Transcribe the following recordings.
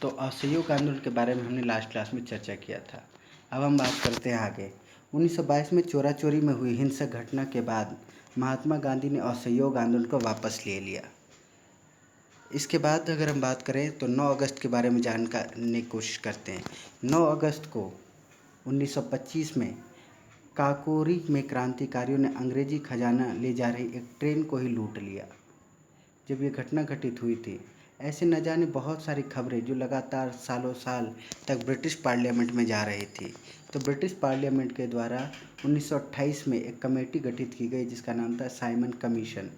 तो असहयोग आंदोलन के बारे में हमने लास्ट क्लास में चर्चा किया था। अब हम बात करते हैं आगे। 1922 में चोरा चोरी में हुई हिंसक घटना के बाद महात्मा गांधी ने असहयोग आंदोलन को वापस ले लिया। इसके बाद अगर हम बात करें तो 9 अगस्त के बारे में जानने की कोशिश करते हैं। 9 अगस्त को 1925 में काकोरी में क्रांतिकारियों ने अंग्रेजी खजाना ले जा रही एक ट्रेन को ही लूट लिया। जब ये घटना घटित हुई थी, ऐसे न जाने बहुत सारी खबरें जो लगातार सालों साल तक ब्रिटिश पार्लियामेंट में जा रही थी। तो ब्रिटिश पार्लियामेंट के द्वारा 1928 में एक कमेटी गठित की गई जिसका नाम था Simon commission.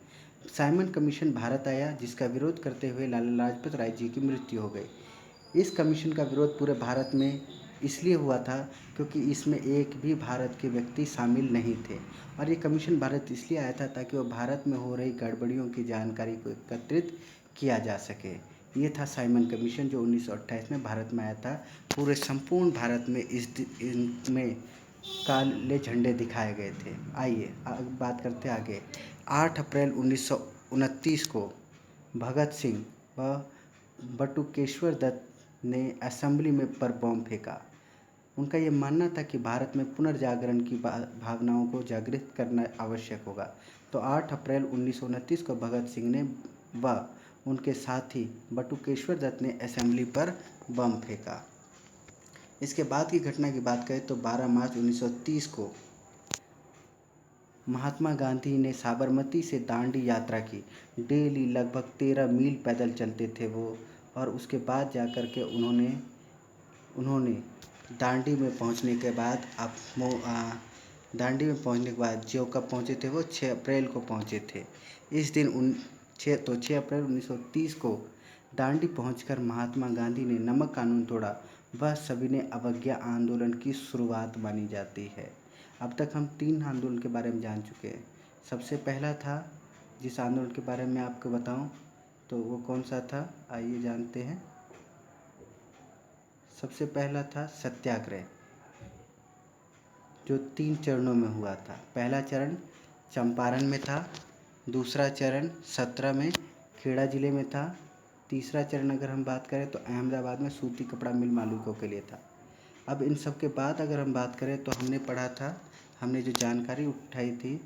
Simon commission Bharat आया, जिसका विरोध करते हुए लाला लाजपत राय जी की मृत्यु हो गई। इस कमीशन का विरोध पूरे भारत में इसलिए हुआ था क्योंकि इसमें एक भी भारत के व्यक्ति शामिल नहीं थे, और ये कमीशन भारत इसलिए आया था ताकि वह भारत में हो रही गड़बड़ियों की जानकारी को एकत्रित किया जा सके। ये था साइमन कमीशन जो 1928 में भारत में आया था। पूरे संपूर्ण भारत में इनमें काले झंडे दिखाए गए थे। आइए बात करते हैं आगे। 8 अप्रैल 1929 को भगत सिंह व बटुकेश्वर दत्त ने असेंबली में पर बम फेंका। उनका ये मानना था कि भारत में पुनर्जागरण की भावनाओं को जागृत करना आवश्यक होगा। तो 8 अप्रैल 1929 को भगत सिंह ने व उनके साथी बटुकेश्वर दत्त ने असेंबली पर बम फेंका। इसके बाद की घटना की बात करें तो 12 मार्च 1930 को महात्मा गांधी ने साबरमती से दांडी यात्रा की। डेली लगभग 13 मील पैदल चलते थे वो, और उसके बाद जाकर के उन्होंने दांडी में पहुंचने के बाद दांडी में पहुंचने के बाद जो कब पहुंचे थे वो 6 अप्रैल को पहुंचे थे। इस दिन 6 अप्रैल 1930 को दांडी पहुंचकर महात्मा गांधी ने नमक कानून तोड़ा। वह सविनय अवज्ञा आंदोलन की शुरुआत मानी जाती है। अब तक हम 3 आंदोलन के बारे में जान चुके हैं। सबसे पहला था, जिस आंदोलन के बारे में आपको बताऊं तो वो कौन सा था, आइए जानते हैं। सबसे पहला था सत्याग्रह, जो 3 चरणों में हुआ था। पहला चरण चंपारण में था, दूसरा चरण 17 में खेड़ा ज़िले में था, तीसरा चरण अगर हम बात करें तो अहमदाबाद में सूती कपड़ा मिल मालिकों के लिए था। अब इन सब के बाद अगर हम बात करें तो हमने पढ़ा था, हमने जो जानकारी उठाई थी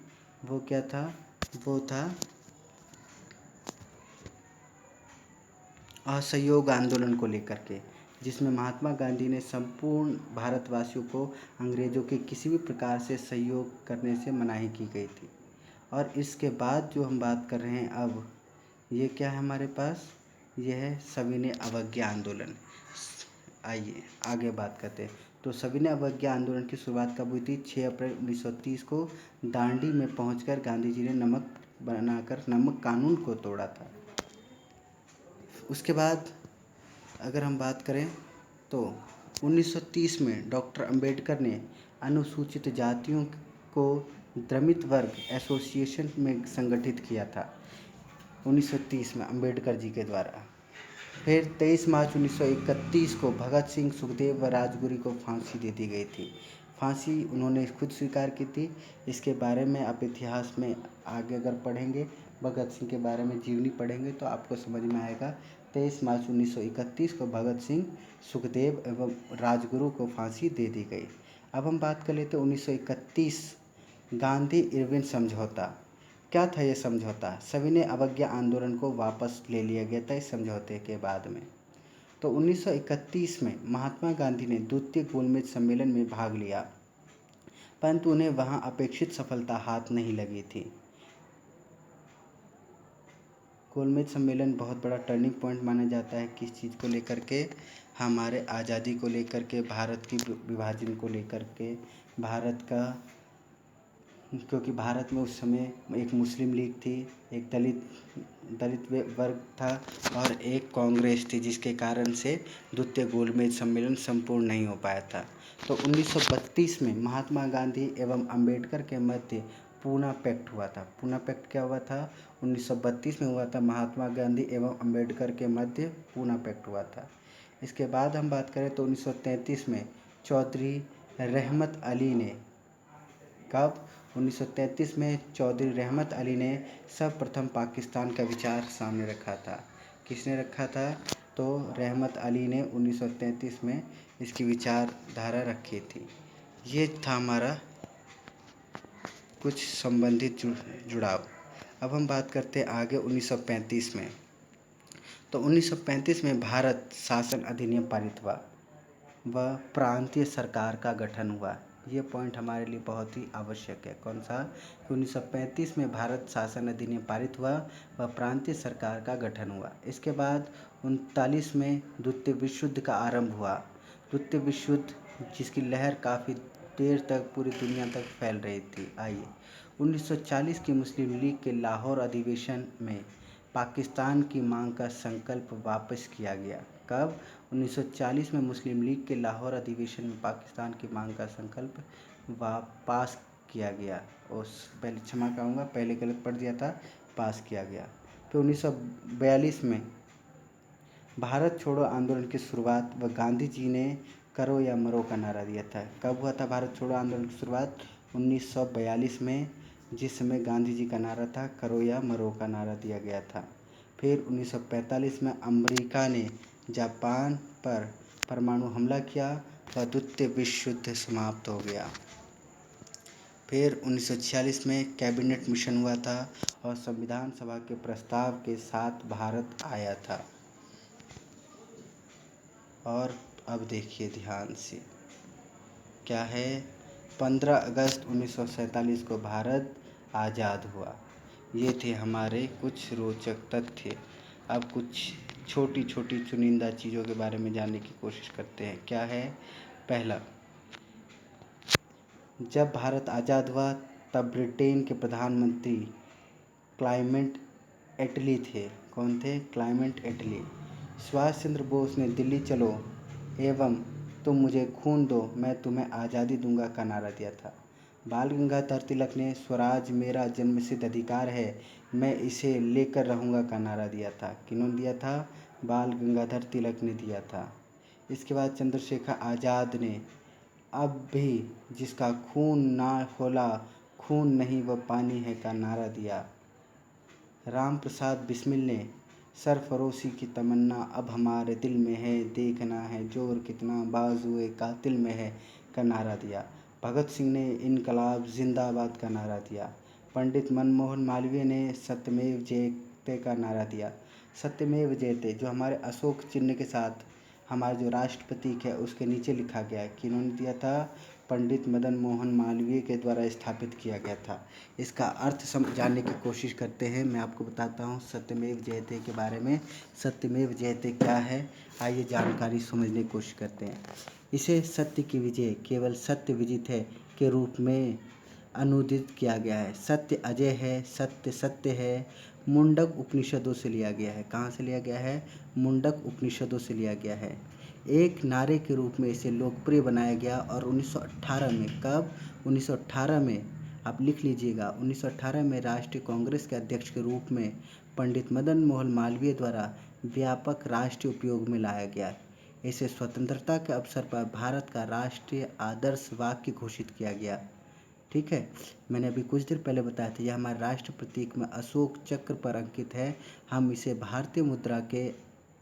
वो क्या था, वो था असहयोग आंदोलन को लेकर के, जिसमें महात्मा गांधी ने संपूर्ण भारतवासियों को अंग्रेज़ों के किसी भी प्रकार से सहयोग करने से मनाही की गई थी। और इसके बाद जो हम बात कर रहे हैं अब, ये क्या है हमारे पास, ये है सविनय अवज्ञा आंदोलन। आइए आगे बात करते हैं। तो सविनय अवज्ञा आंदोलन की शुरुआत कब हुई थी? 6 अप्रैल 1930 को दांडी में पहुंचकर गांधी जी ने नमक कानून को तोड़ा था। उसके बाद अगर हम बात करें तो 1930 में डॉक्टर अंबेडकर ने अनुसूचित जातियों को दलित वर्ग एसोसिएशन में संगठित किया था 1930 में अंबेडकर जी के द्वारा। फिर 23 मार्च 1931 को भगत सिंह, सुखदेव व राजगुरु को फांसी दे दी गई थी। फांसी उन्होंने खुद स्वीकार की थी। इसके बारे में आप इतिहास में आगे अगर पढ़ेंगे, भगत सिंह के बारे में जीवनी पढ़ेंगे तो आपको समझ में आएगा। 23 मार्च 1931 को भगत सिंह, सुखदेव एवं राजगुरु को फांसी दे दी गई। अब हम बात कर लेते हैं 1931 गांधी इरविन समझौता। क्या था ये समझौता? सविनय अवज्ञा आंदोलन को वापस ले लिया गया था इस समझौते के बाद में। तो 1931 में महात्मा गांधी ने द्वितीय गोलमेज सम्मेलन में भाग लिया, परंतु उन्हें वहां अपेक्षित सफलता हाथ नहीं लगी थी। गोलमेज सम्मेलन बहुत बड़ा टर्निंग पॉइंट माना जाता है। किस चीज़ को लेकर के? हमारे आज़ादी को लेकर के, भारत की विभाजन को लेकर के, भारत का, क्योंकि भारत में उस समय एक मुस्लिम लीग थी, एक दलित वर्ग था और एक कांग्रेस थी, जिसके कारण से द्वितीय गोलमेज सम्मेलन संपूर्ण नहीं हो पाया था। तो 1932 में महात्मा गांधी एवं अंबेडकर के मध्य पूना पैक्ट हुआ था। पूना पैक्ट क्या हुआ था? 1932 में हुआ था। महात्मा गांधी एवं अंबेडकर के मध्य पूना पैक्ट हुआ था। इसके बाद हम बात करें तो 1933 में चौधरी रहमत अली ने, कब? 1933 में चौधरी रहमत अली ने सर्वप्रथम पाकिस्तान का विचार सामने रखा था। किसने रखा था? तो रहमत अली ने 1933 में इसकी विचारधारा रखी थी। ये था हमारा कुछ संबंधित जुड़ाव। अब हम बात करते हैं आगे 1935 में। तो 1935 में भारत शासन अधिनियम पारित हुआ व प्रांतीय सरकार का गठन हुआ। ये पॉइंट हमारे लिए बहुत ही आवश्यक है। कौन सा? 1935 में भारत शासन अधिनियम पारित हुआ व प्रांतीय सरकार का गठन हुआ। इसके बाद 39 में द्वितीय विश्व युद्ध का आरंभ हुआ। द्वितीय विश्व युद्ध जिसकी लहर काफ़ी देर तक पूरी दुनिया तक फैल रही थी। आइए 1940 की मुस्लिम लीग के लाहौर अधिवेशन में पाकिस्तान की मांग का संकल्प वापस किया गया। कब? 1940 में मुस्लिम लीग के लाहौर अधिवेशन में पाकिस्तान की मांग का संकल्प पास किया गया। उस पहले क्षमा चाहूँगा, पहले गलत पढ़ दिया था, पास किया गया। फिर 1942 में भारत छोड़ो आंदोलन की शुरुआत व गांधी जी ने करो या मरो का नारा दिया था। कब हुआ था भारत छोड़ो आंदोलन की शुरुआत? 1942 में, जिस समय गांधी जी का नारा था करो या मरो का नारा दिया गया था। फिर 1945 में अमेरिका ने जापान पर परमाणु हमला किया व द्वितीय विश्व युद्ध समाप्त हो गया। फिर 1946 में कैबिनेट मिशन हुआ था और संविधान सभा के प्रस्ताव के साथ भारत आया था। और अब देखिए ध्यान से क्या है, 15 अगस्त 1947 को भारत आज़ाद हुआ। ये थे हमारे कुछ रोचक तथ्य। अब कुछ छोटी छोटी चुनिंदा चीज़ों के बारे में जानने की कोशिश करते हैं। क्या है? पहला, जब भारत आज़ाद हुआ तब ब्रिटेन के प्रधानमंत्री क्लाइमेट एटली थे। कौन थे? क्लाइमेट एटली। सुभाष चंद्र बोस ने दिल्ली चलो एवं तुम मुझे खून दो मैं तुम्हें आज़ादी दूंगा का नारा दिया था। बाल गंगाधर तिलक ने स्वराज मेरा जन्मसिद्ध अधिकार है, मैं इसे लेकर रहूँगा का नारा दिया था। किन्होंने दिया था? बाल गंगाधर तिलक ने दिया था। इसके बाद चंद्रशेखर आज़ाद ने अब भी जिसका खून ना खोला खून नहीं वह पानी है का नारा दिया। राम प्रसाद बिस्मिल ने सरफरोशी की तमन्ना अब हमारे दिल में है, देखना है जोर कितना बाजुए कातिल में है का नारा दिया। भगत सिंह ने इनकलाब जिंदाबाद का नारा दिया। पंडित मनमोहन मालवीय ने सत्यमेव जयते का नारा दिया। सत्यमेव जयते जो हमारे अशोक चिन्ह के साथ हमारा जो राष्ट्र प्रतीक है उसके नीचे लिखा गया है, किन्होंने दिया था? पंडित मदन मोहन मालवीय के द्वारा स्थापित किया गया था। इसका अर्थ जानने की कोशिश करते हैं। मैं आपको बताता हूँ सत्यमेव जयते के बारे में। सत्यमेव जयते क्या है, आइए जानकारी समझने की कोशिश करते हैं। इसे सत्य की विजय केवल सत्य विजित है के रूप में अनुदित किया गया है। सत्य अजय है, सत्य सत्य है, मुंडक उपनिषदों से लिया गया है। कहाँ से लिया गया है? मुंडक उपनिषदों से लिया गया है। एक नारे के रूप में इसे लोकप्रिय बनाया गया और 1918 में, कब? 1918 में, आप लिख लीजिएगा, 1918 में राष्ट्रीय कांग्रेस के अध्यक्ष के रूप में पंडित मदन मोहन मालवीय द्वारा व्यापक राष्ट्रीय उपयोग में लाया गया। इसे स्वतंत्रता के अवसर पर भारत का राष्ट्रीय आदर्श वाक्य घोषित किया गया। ठीक है, मैंने अभी कुछ देर पहले बताया था यह हमारे राष्ट्र प्रतीक में अशोक चक्र पर अंकित है। हम इसे भारतीय मुद्रा के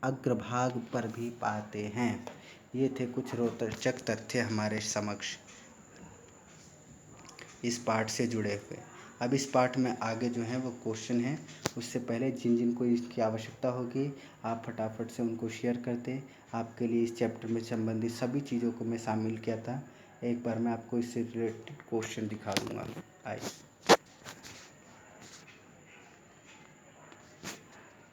अग्रभाग पर भी पाते हैं। ये थे कुछ रोचक तथ्य हमारे समक्ष इस पाठ से जुड़े हुए। अब इस पाठ में आगे जो है वो क्वेश्चन है, उससे पहले जिन जिन को इसकी आवश्यकता होगी आप फटाफट से उनको शेयर कर दें। आपके लिए इस चैप्टर में संबंधित सभी चीज़ों को मैं शामिल किया था। एक बार मैं आपको इससे रिलेटेड क्वेश्चन दिखा दूँगा। आइए।